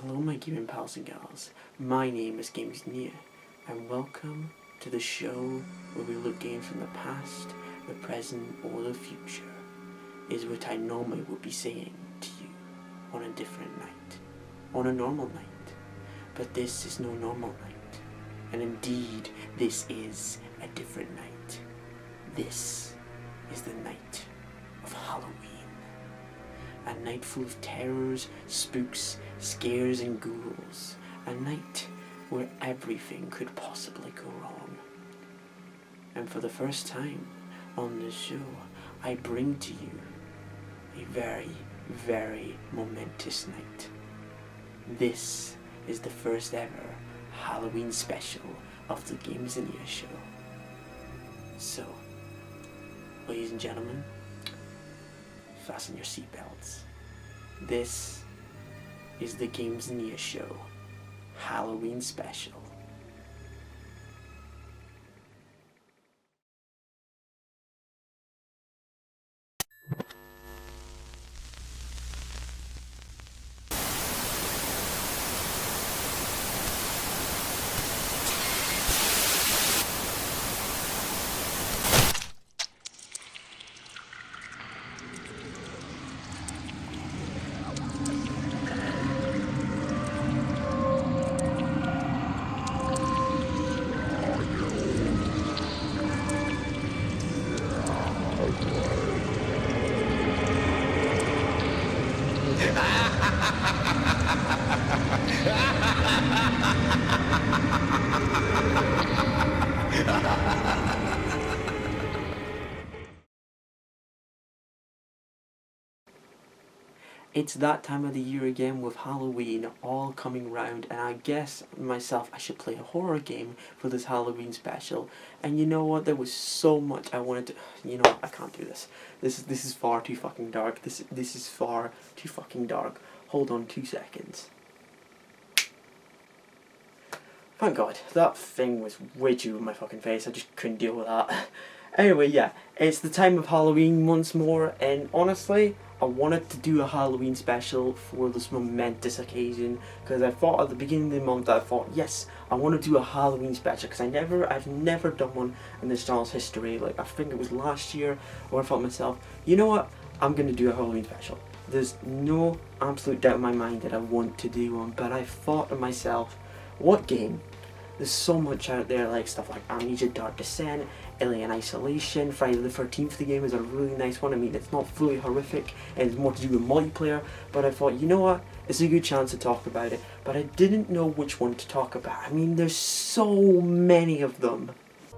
Hello my gaming pals and gals, my name is Games Nia, and welcome to the show where we look games from the past, the present or the future, is what I normally would be saying to you on a different night, on a normal night, but this is no normal night, and indeed this is a different night. This is the night of Halloween. A night full of terrors, spooks, scares and ghouls. A night where everything could possibly go wrong. And for the first time on this show, I bring to you a very, very momentous night. This is the first ever Halloween special of the Games Nia show. So, ladies and gentlemen, fasten your seatbelts. This is the Games Nia show Halloween special. It's that time of the year again with Halloween all coming round, and I guess myself I should play a horror game for this Halloween special. And you know what, there was so much I wanted to, you know what, I can't do this. This is far too fucking dark. This is far too fucking dark. Hold on 2 seconds. Thank God, that thing was way too in my fucking face. I just couldn't deal with that. Anyway, yeah, it's the time of Halloween once more, and honestly, I wanted to do a Halloween special for this momentous occasion, because I thought at the beginning of the month, I thought, yes, I want to do a Halloween special, because I've never done one in this channel's history. Like, I think it was last year, or I thought to myself, you know what, I'm going to do a Halloween special. There's no absolute doubt in my mind that I want to do one, but I thought to myself, what game? There's so much out there, like stuff like Amnesia Dark Descent, Alien Isolation, Friday the 13th, the game is a really nice one. I mean, it's not fully horrific, and it's more to do with multiplayer, but I thought, you know what, it's a good chance to talk about it, but I didn't know which one to talk about. I mean, there's so many of them.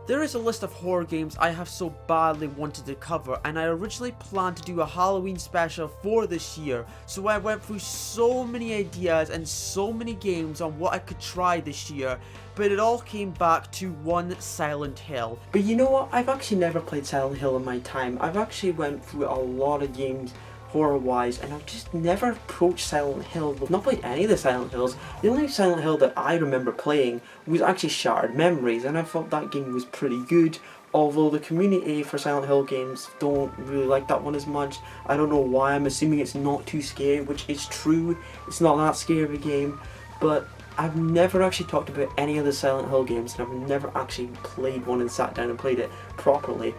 There is a list of horror games I have so badly wanted to cover, and I originally planned to do a Halloween special for this year, so I went through so many ideas and so many games on what I could try this year, but it all came back to one, Silent Hill. But you know what, I've actually never played Silent Hill in my time. I've actually went through a lot of games horror-wise, and I've just never approached Silent Hill. I've not played any of the Silent Hills. The only Silent Hill that I remember playing was actually Shattered Memories, and I thought that game was pretty good, although the community for Silent Hill games don't really like that one as much. I don't know why. I'm assuming it's not too scary, which is true. It's not that scary of a game, but I've never actually talked about any of the Silent Hill games, and I've never actually played one and sat down and played it properly.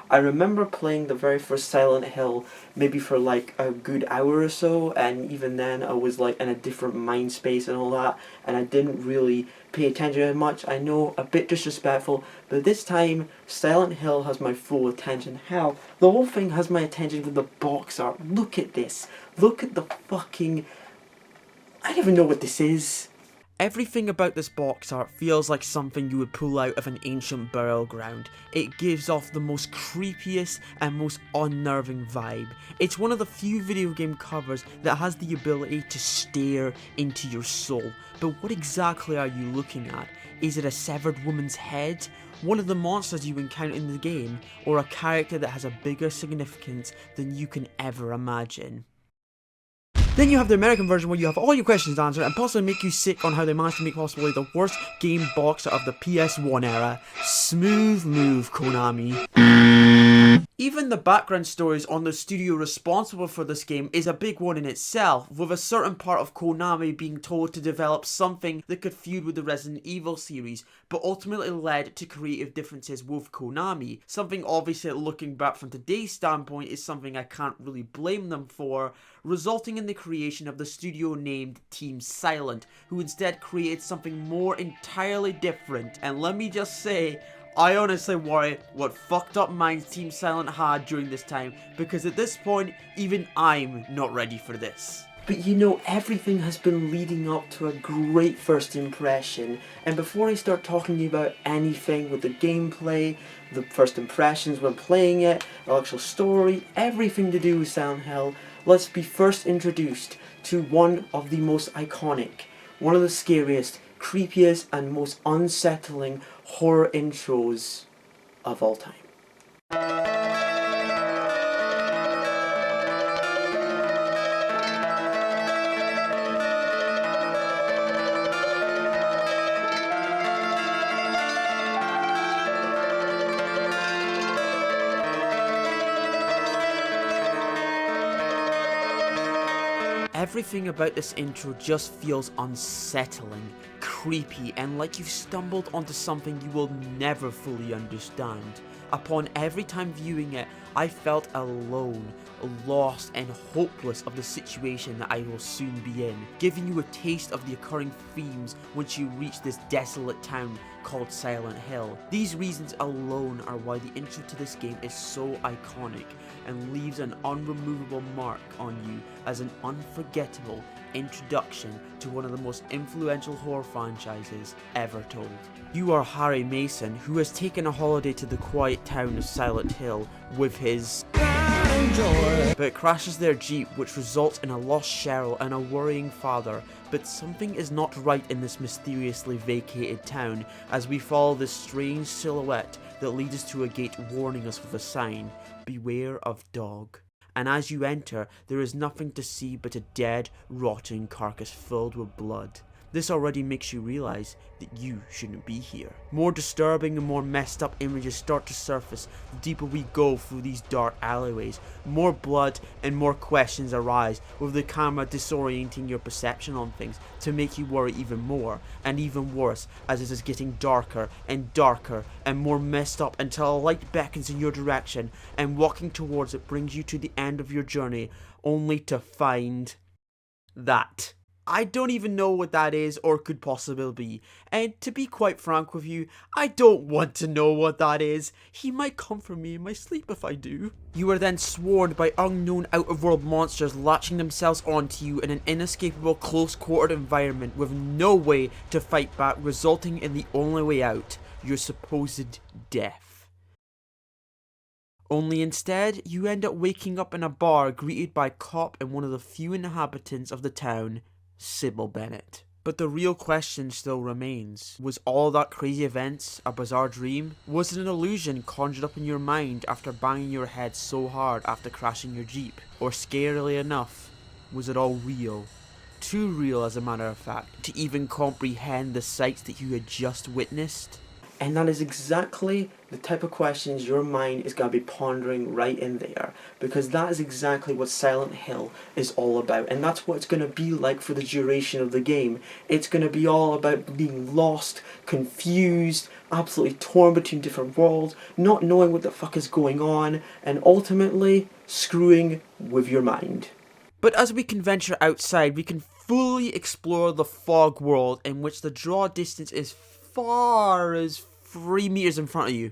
I remember playing the very first Silent Hill maybe for like a good hour or so, and even then I was like in a different mind space and all that, and I didn't really pay attention as much. I know, a bit disrespectful, but this time Silent Hill has my full attention. Hell, the whole thing has my attention with the box art. Look at this. Look at the fucking... I don't even know what this is. Everything about this box art feels like something you would pull out of an ancient burial ground. It gives off the most creepiest and most unnerving vibe. It's one of the few video game covers that has the ability to stare into your soul. But what exactly are you looking at? Is it a severed woman's head? One of the monsters you encounter in the game? Or a character that has a bigger significance than you can ever imagine? Then you have the American version where you have all your questions answered and possibly make you sick on how they managed to make possibly the worst game box of the PS1 era. Smooth move, Konami. Even the background stories on the studio responsible for this game is a big one in itself, with a certain part of Konami being told to develop something that could feud with the Resident Evil series, but ultimately led to creative differences with Konami. Something obviously looking back from today's standpoint is something I can't really blame them for, resulting in the creation of the studio named Team Silent, who instead created something more entirely different. And let me just say, I honestly worry what fucked up minds Team Silent had during this time, because at this point, even I'm not ready for this. But you know, everything has been leading up to a great first impression, and before I start talking about anything with the gameplay, the first impressions when playing it, the actual story, everything to do with Silent Hill, let's be first introduced to one of the most iconic, one of the scariest, creepiest and most unsettling horror intros of all time. Everything about this intro just feels unsettling, creepy, and like you've stumbled onto something you will never fully understand. Upon every time viewing it, I felt alone, lost, and hopeless of the situation that I will soon be in, giving you a taste of the occurring themes once you reach this desolate town called Silent Hill. These reasons alone are why the intro to this game is so iconic and leaves an unremovable mark on you as an unforgettable introduction to one of the most influential horror franchises ever told. You are Harry Mason, who has taken a holiday to the quiet town of Silent Hill with his but crashes their jeep, which results in a lost Cheryl and a worrying father. But something is not right in this mysteriously vacated town as we follow this strange silhouette that leads us to a gate warning us with a sign, "Beware of dog." And as you enter, there is nothing to see but a dead, rotting carcass filled with blood. This already makes you realize that you shouldn't be here. More disturbing and more messed up images start to surface the deeper we go through these dark alleyways. More blood and more questions arise, with the camera disorienting your perception on things to make you worry even more, and even worse as it is getting darker and darker and more messed up until a light beckons in your direction, and walking towards it brings you to the end of your journey, only to find that. I don't even know what that is or could possibly be, and to be quite frank with you, I don't want to know what that is. He might come for me in my sleep if I do. You are then swarmed by unknown out-of-world monsters latching themselves onto you in an inescapable close-quartered environment with no way to fight back, resulting in the only way out, your supposed death. Only instead, you end up waking up in a bar greeted by a cop and one of the few inhabitants of the town, Sybil Bennett. But the real question still remains. Was all that crazy events a bizarre dream? Was it an illusion conjured up in your mind after banging your head so hard after crashing your Jeep? Or scarily enough, was it all real? Too real, as a matter of fact, to even comprehend the sights that you had just witnessed? And that is exactly the type of questions your mind is going to be pondering right in there, because that is exactly what Silent Hill is all about, and that's what it's going to be like for the duration of the game. It's going to be all about being lost, confused, absolutely torn between different worlds, not knowing what the fuck is going on, and ultimately screwing with your mind. But as we can venture outside, we can fully explore the fog world, in which the draw distance is far as 3 meters in front of you.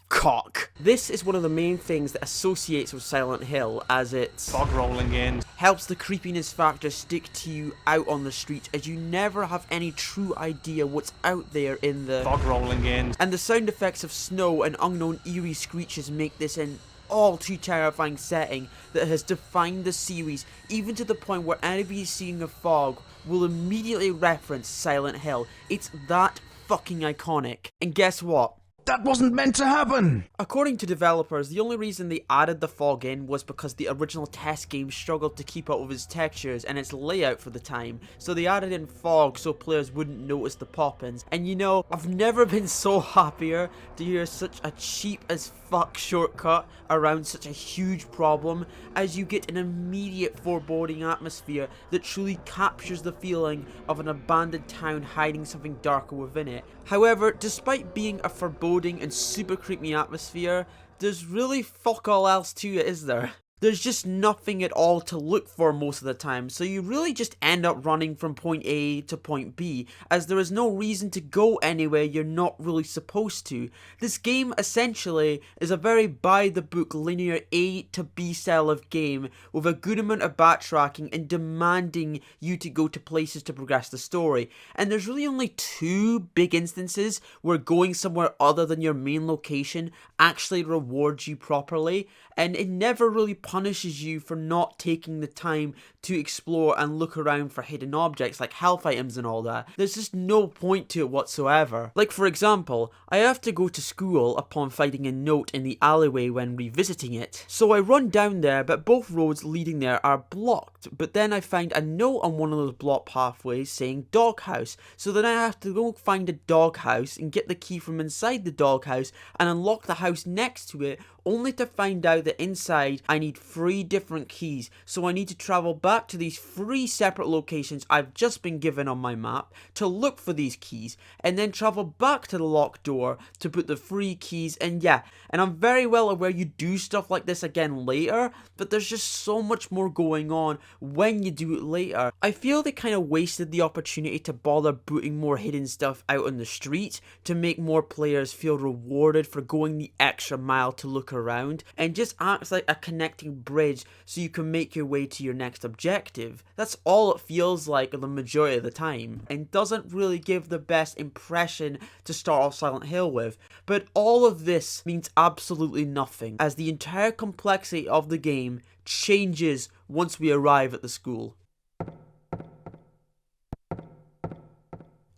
cock. This is one of the main things that associates with Silent Hill, as it's Fog rolling in. helps the creepiness factor stick to you out on the street, as you never have any true idea what's out there in the Fog rolling in. and the sound effects of snow and unknown eerie screeches make this an all too terrifying setting that has defined the series, even to the point where anybody seeing a fog will immediately reference Silent Hill. It's that fucking iconic. And guess what? That wasn't meant to happen! According to developers, the only reason they added the fog in was because the original test game struggled to keep up with its textures and its layout for the time, so they added in fog so players wouldn't notice the pop-ins. And you know, I've never been so happier to hear such a cheap as fuck shortcut around such a huge problem, as you get an immediate foreboding atmosphere that truly captures the feeling of an abandoned town hiding something darker within it. However, despite being a foreboding and super creepy atmosphere, there's really fuck all else to it, is there? There's just nothing at all to look for most of the time, so you really just end up running from point A to point B, as there is no reason to go anywhere you're not really supposed to. This game essentially is a very by-the-book linear A to B style of game, with a good amount of backtracking and demanding you to go to places to progress the story. And there's really only two big instances where going somewhere other than your main location actually rewards you properly, and it never really punishes you for not taking the time to explore and look around for hidden objects like health items and all that. There's just no point to it whatsoever. Like, for example, I have to go to school upon finding a note in the alleyway when revisiting it. So I run down there, but both roads leading there are blocked. But then I find a note on one of those blocked pathways saying doghouse. So then I have to go find a doghouse and get the key from inside the doghouse and unlock the house next to it, only to find out that inside I need 3 different keys. So I need to travel back to these 3 separate locations I've just been given on my map to look for these keys, and then travel back to the locked door to put the 3 keys in. Yeah, and I'm very well aware you do stuff like this again later, but there's just so much more going on when you do it later. I feel they kind of wasted the opportunity to bother putting more hidden stuff out on the street to make more players feel rewarded for going the extra mile to look around, and just acts like a connecting bridge so you can make your way to your next objective. That's all it feels like the majority of the time, and doesn't really give the best impression to start off Silent Hill with. But all of this means absolutely nothing, as the entire complexity of the game changes once we arrive at the school.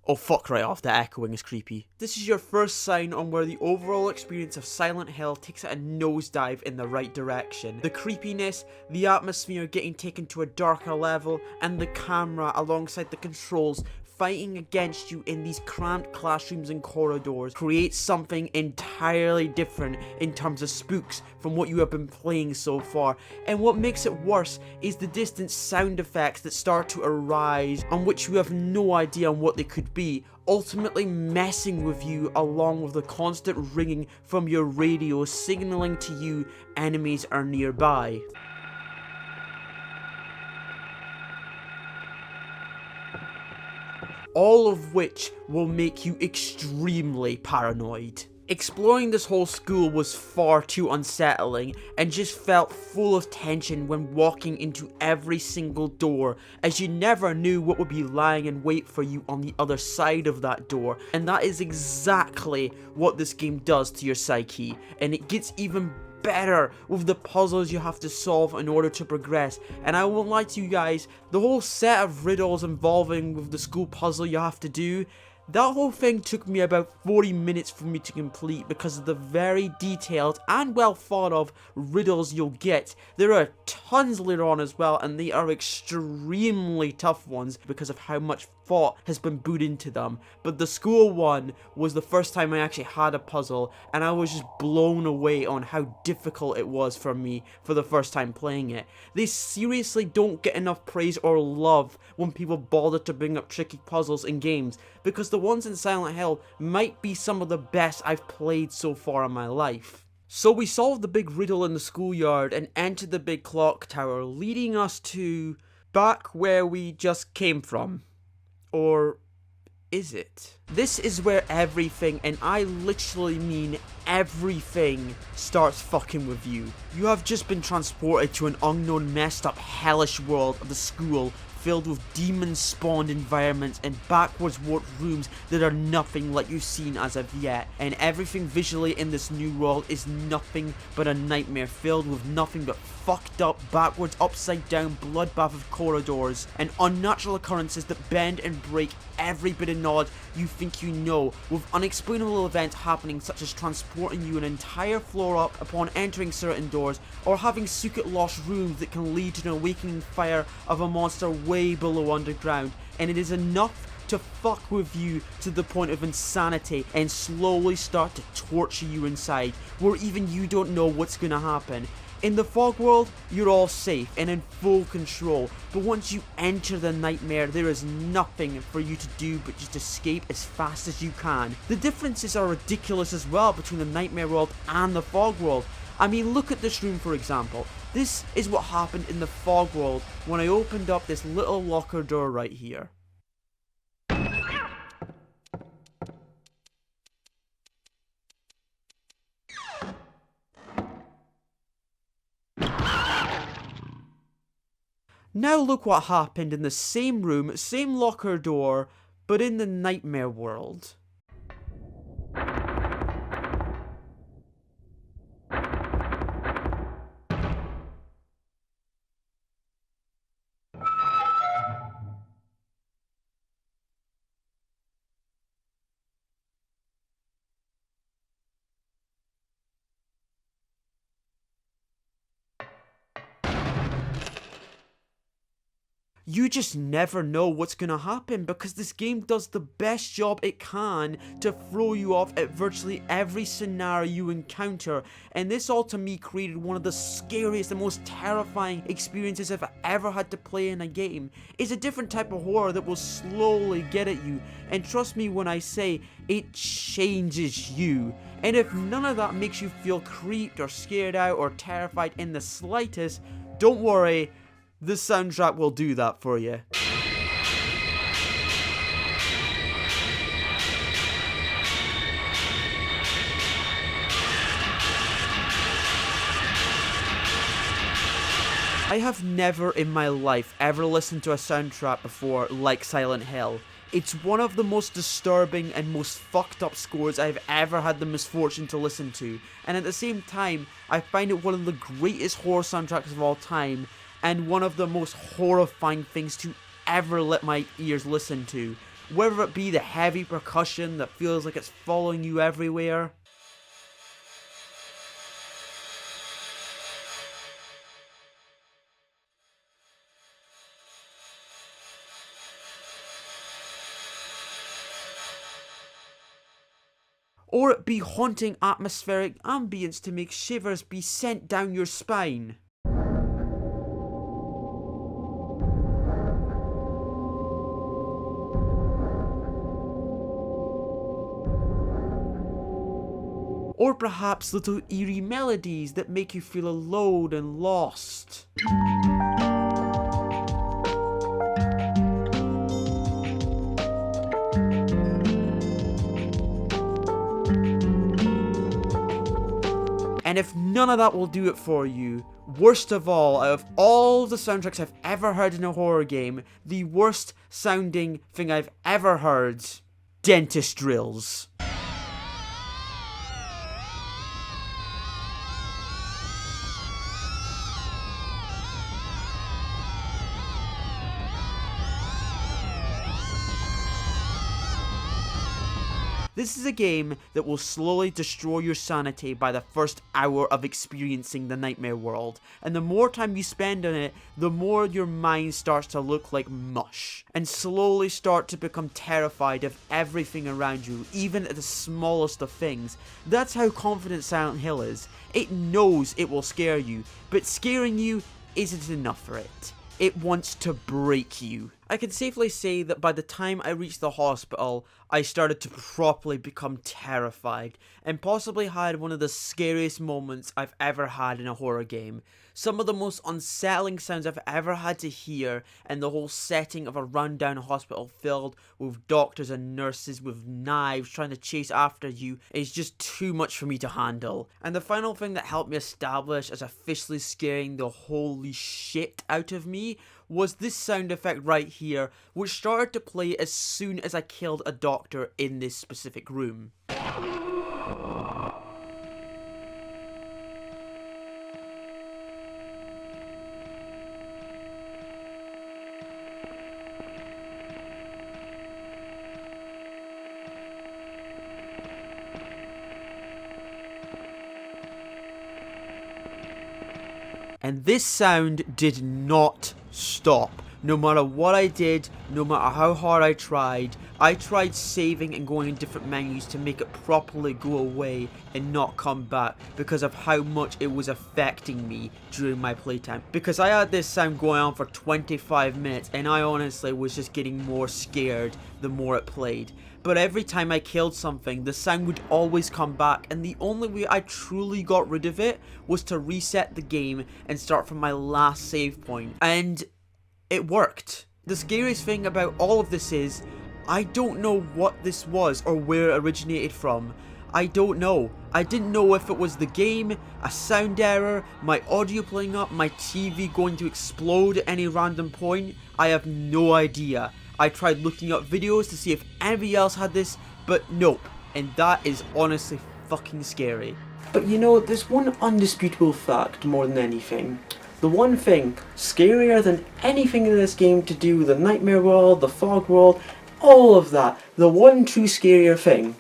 Oh fuck right off, the echoing is creepy. This is your first sign on where the overall experience of Silent Hill takes a nosedive in the right direction. The creepiness, the atmosphere getting taken to a darker level, and the camera alongside the controls fighting against you in these cramped classrooms and corridors creates something entirely different in terms of spooks from what you have been playing so far. And what makes it worse is the distant sound effects that start to arise, on which you have no idea on what they could be, ultimately messing with you, along with the constant ringing from your radio signaling to you enemies are nearby. All of which will make you extremely paranoid. Exploring this whole school was far too unsettling, and just felt full of tension when walking into every single door, as you never knew what would be lying in wait for you on the other side of that door. And that is exactly what this game does to your psyche, and it gets even better with the puzzles you have to solve in order to progress. And I won't lie to you guys, the whole set of riddles involving with the school puzzle you have to do, that whole thing took me about 40 minutes for me to complete because of the very detailed and well thought of riddles you'll get. There are tons later on as well, and they are extremely tough ones because of how much thought has been put into them. But the school one was the first time I actually had a puzzle, and I was just blown away on how difficult it was for me for the first time playing it. They seriously don't get enough praise or love when people bother to bring up tricky puzzles in games, because the ones in Silent Hill might be some of the best I've played so far in my life. So we solved the big riddle in the schoolyard and entered the big clock tower, leading us to back where we just came from. Or is it? This is where everything, and I literally mean everything, starts fucking with you. You have just been transported to an unknown, messed up, hellish world of the school, filled with demon-spawned environments and backwards warped rooms that are nothing like you've seen as of yet. And everything visually in this new world is nothing but a nightmare, filled with nothing but fucked up, backwards, upside down bloodbath of corridors and unnatural occurrences that bend and break every bit of knowledge you think you know, with unexplainable events happening such as transporting you an entire floor up upon entering certain doors, or having secret lost rooms that can lead to an awakening fire of a monster way below underground. And it is enough to fuck with you to the point of insanity and slowly start to torture you inside, where even you don't know what's gonna happen. In the fog world, you're all safe and in full control, but once you enter the nightmare, there is nothing for you to do but just escape as fast as you can. The differences are ridiculous as well between the nightmare world and the fog world. I mean, look at this room for example. This is what happened in the fog world when I opened up this little locker door right here. Now look what happened in the same room, same locker door, but in the nightmare world. You just never know what's gonna happen because this game does the best job it can to throw you off at virtually every scenario you encounter, and this all to me created one of the scariest and most terrifying experiences I've ever had to play in a game. It's a different type of horror that will slowly get at you, and trust me when I say it changes you. And if none of that makes you feel creeped or scared out or terrified in the slightest, don't worry. This soundtrack will do that for you. I have never in my life ever listened to a soundtrack before like Silent Hill. It's one of the most disturbing and most fucked up scores I've ever had the misfortune to listen to, and at the same time, I find it one of the greatest horror soundtracks of all time, and one of the most horrifying things to ever let my ears listen to. Whether it be the heavy percussion that feels like it's following you everywhere, or it be haunting atmospheric ambience to make shivers be sent down your spine. Or perhaps little eerie melodies that make you feel alone and lost. And if none of that will do it for you, worst of all, out of all the soundtracks I've ever heard in a horror game, the worst sounding thing I've ever heard, dentist drills. This is a game that will slowly destroy your sanity by the first hour of experiencing the nightmare world, and the more time you spend on it, the more your mind starts to look like mush, and slowly start to become terrified of everything around you, even at the smallest of things. That's how confident Silent Hill is. It knows it will scare you, but scaring you isn't enough for it. It wants to break you. I can safely say that by the time I reached the hospital, I started to properly become terrified, and possibly had one of the scariest moments I've ever had in a horror game. Some of the most unsettling sounds I've ever had to hear, and the whole setting of a rundown hospital filled with doctors and nurses with knives trying to chase after you is just too much for me to handle. And the final thing that helped me establish as officially scaring the holy shit out of me was this sound effect right here, which started to play as soon as I killed a doctor in this specific room. And this sound did not stop. No matter what I did, no matter how hard I tried saving and going in different menus to make it properly go away and not come back because of how much it was affecting me during my playtime. Because I had this sound going on for 25 minutes and I honestly was just getting more scared the more it played. But every time I killed something, the sound would always come back, and the only way I truly got rid of it was to reset the game and start from my last save point. And it worked. The scariest thing about all of this is, I don't know what this was or where it originated from. I don't know. I didn't know if it was the game, a sound error, my audio playing up, my TV going to explode at any random point. I have no idea. I tried looking up videos to see if anybody else had this, but nope. And that is honestly fucking scary. But you know, there's one undisputable fact more than anything. The one thing scarier than anything in this game to do with the Nightmare World, the Fog World, all of that, the one true scarier thing,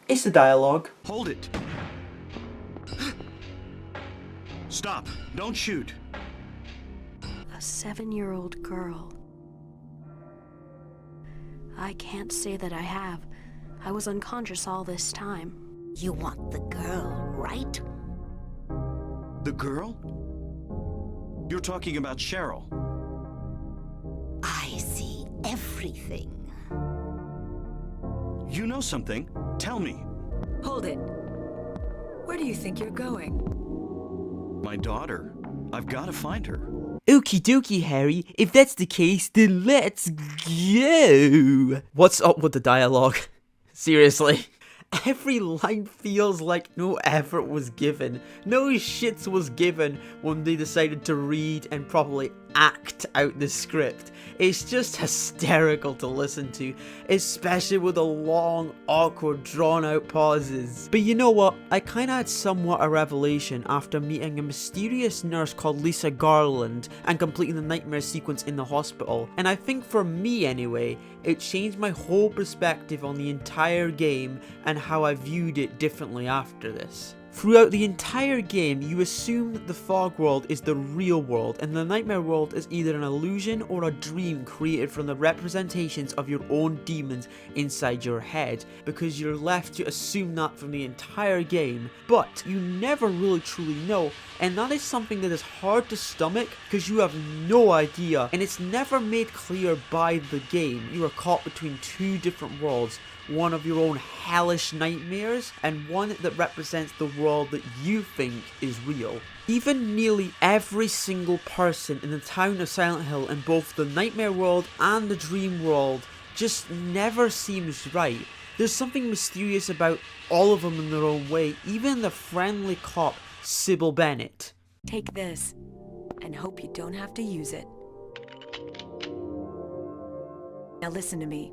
it's the dialogue. Hold it. Stop. Don't shoot. A 7-year-old girl. I can't say that I have. I was unconscious all this time. You want the girl, right? The girl? You're talking about Cheryl. I see everything. You know something. Tell me. Hold it. Where do you think you're going? My daughter. I've got to find her. Okie dokie, Harry. If that's the case, then let's go. What's up with the dialogue? Seriously. Every line feels like no effort was given, no shits was given when they decided to read and properly act out the script. It's just hysterical to listen to, especially with the long, awkward, drawn out pauses. But you know what, I kinda had somewhat a revelation after meeting a mysterious nurse called Lisa Garland and completing the nightmare sequence in the hospital. And I think for me anyway, it changed my whole perspective on the entire game and how I viewed it differently after this. Throughout the entire game, you assume that the Fog World is the real world, and the Nightmare World is either an illusion or a dream created from the representations of your own demons inside your head, because you're left to assume that from the entire game, but you never really truly know, and that is something that is hard to stomach because you have no idea, and it's never made clear by the game. You are caught between two different worlds, one of your own hellish nightmares, and one that represents the world that you think is real. Even nearly every single person in the town of Silent Hill in both the Nightmare World and the Dream World just never seems right. There's something mysterious about all of them in their own way, even the friendly cop, Sybil Bennett. Take this, and hope you don't have to use it. Now listen to me.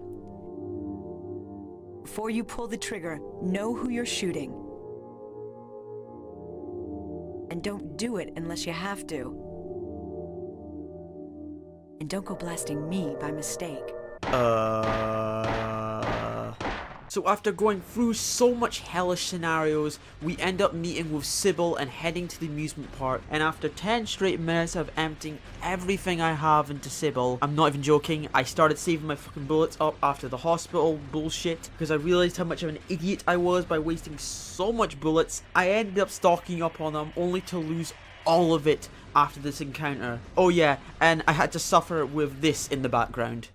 Before you pull the trigger, know who you're shooting. And don't do it unless you have to. And don't go blasting me by mistake. So after going through so much hellish scenarios, we end up meeting with Sybil and heading to the amusement park, and after 10 straight minutes of emptying everything I have into Sybil, I'm not even joking, I started saving my fucking bullets up after the hospital bullshit, because I realized how much of an idiot I was by wasting so much bullets. I ended up stocking up on them, only to lose all of it after this encounter. Oh yeah, and I had to suffer with this in the background.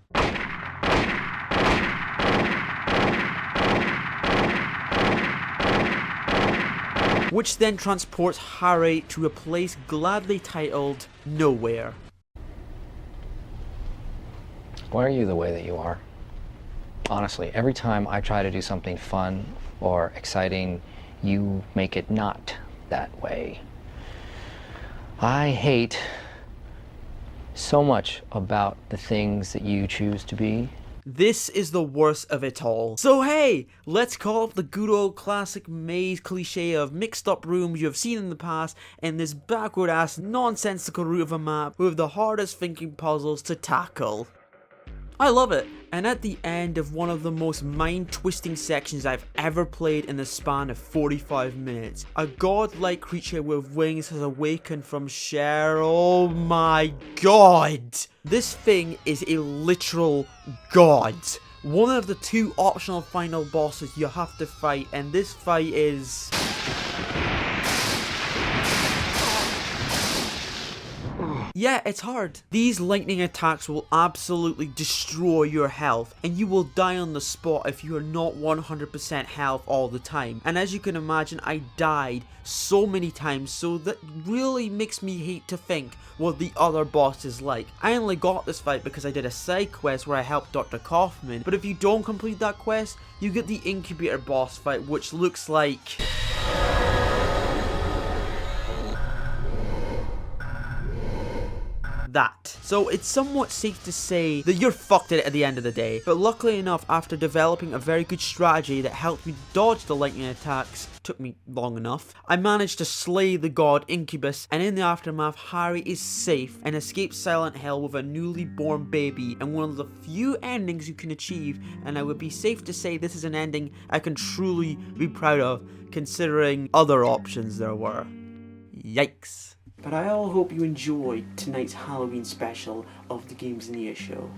Which then transports Harry to a place gladly titled Nowhere. Why are you the way that you are? Honestly, every time I try to do something fun or exciting, you make it not that way. I hate so much about the things that you choose to be. This is the worst of it all. So hey, let's call up the good old classic maze cliche of mixed up rooms you have seen in the past and this backward ass nonsensical route of a map with the hardest thinking puzzles to tackle. I love it. And at the end of one of the most mind-twisting sections I've ever played in the span of 45 minutes, a godlike creature with wings has awakened from Cher. Oh my god! This thing is a literal god. One of the two optional final bosses you have to fight, and this fight is... yeah, it's hard. These lightning attacks will absolutely destroy your health, and you will die on the spot if you are not 100% health all the time. And as you can imagine, I died so many times, so that really makes me hate to think what the other boss is like. I only got this fight because I did a side quest where I helped Dr. Kaufman, but if you don't complete that quest, you get the incubator boss fight, which looks like... that. So it's somewhat safe to say that you're fucked at the end of the day. But luckily enough, after developing a very good strategy that helped me dodge the lightning attacks, took me long enough, I managed to slay the god Incubus, and in the aftermath, Harry is safe and escapes Silent Hill with a newly born baby and one of the few endings you can achieve, and I would be safe to say this is an ending I can truly be proud of, considering other options there were. Yikes. But I all hope you enjoyed tonight's Halloween special of the Games in the Ear Show.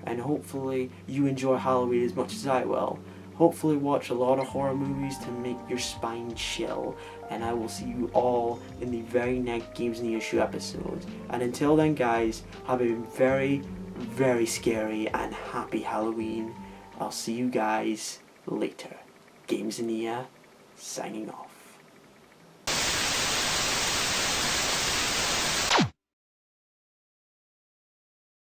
And hopefully you enjoy Halloween as much as I will. Hopefully watch a lot of horror movies to make your spine chill. And I will see you all in the very next Games in the Ear Show episode. And until then guys, have a very, very scary and happy Halloween. I'll see you guys later. Games in the Ear, signing off.